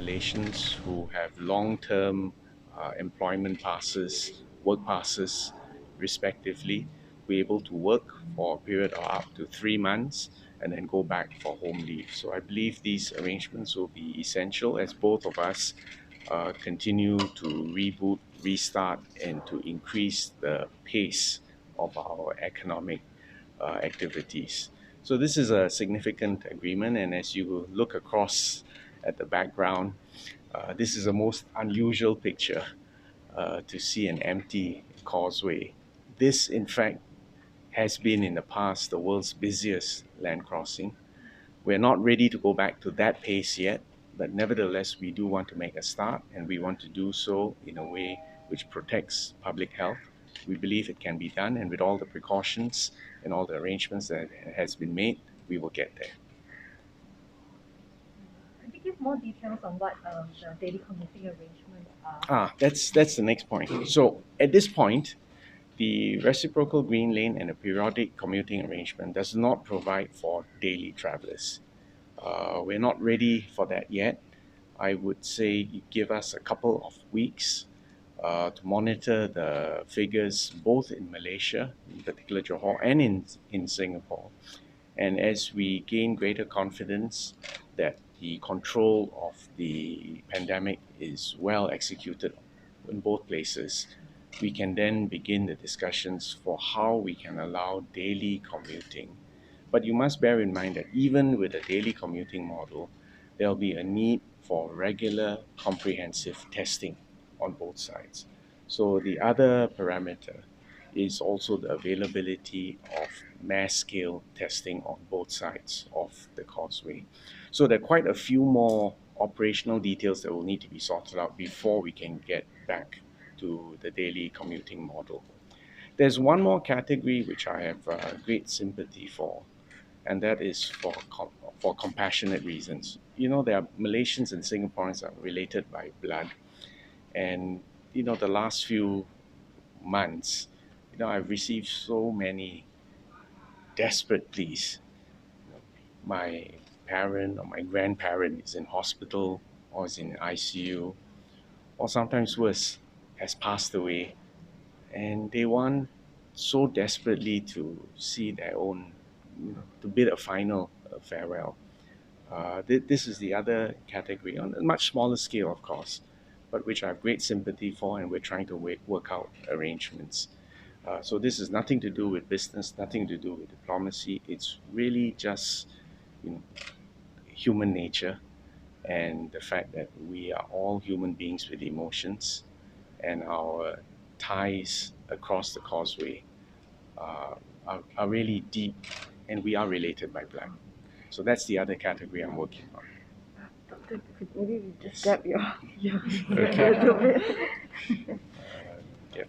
Malaysians who have long-term employment passes, work passes, respectively, be able to work for a period of up to 3 months and then go back for home leave. So I believe these arrangements will be essential as both of us continue to reboot, restart, and to increase the pace of our economic activities. So this is a significant agreement, and as you look across at the background, this is a most unusual picture to see an empty causeway. This, in fact, has been in the past the world's busiest land crossing. We're not ready to go back to that pace yet, but nevertheless, we do want to make a start, and we want to do so in a way which protects public health. We believe it can be done, and with all the precautions and all the arrangements that has been made, we will get there. Could you give more details on what the daily commuting arrangements are? That's the next point. So at this point, the reciprocal green lane and a periodic commuting arrangement does not provide for daily travelers. We're not ready for that yet. I would say give us a couple of weeks to monitor the figures both in Malaysia, in particular Johor, and in Singapore. And as we gain greater confidence that the control of the pandemic is well executed in both places, we can then begin the discussions for how we can allow daily commuting. But you must bear in mind that even with a daily commuting model, there'll be a need for regular comprehensive testing on both sides. So the other parameter is also the availability of mass scale testing on both sides of the causeway. So there are quite a few more operational details that will need to be sorted out before we can get back to the daily commuting model. There's one more category which I have great sympathy for, and that is for compassionate reasons. You know, there are Malaysians and Singaporeans are related by blood, and the last few months, I've received so many desperate pleas. My parent or my grandparent is in hospital or is in ICU, or sometimes worse, has passed away, and they want so desperately to see their own, to bid a final farewell. This is the other category on a much smaller scale, of course, but which I have great sympathy for, and we're trying to work out arrangements. So this is nothing to do with business, nothing to do with diplomacy. It's really just human nature and the fact that we are all human beings with emotions, and our ties across the causeway are really deep, and we are related by blood. So that's the other category I'm working on. Doctor, could maybe we just grab your Okay. a little bit.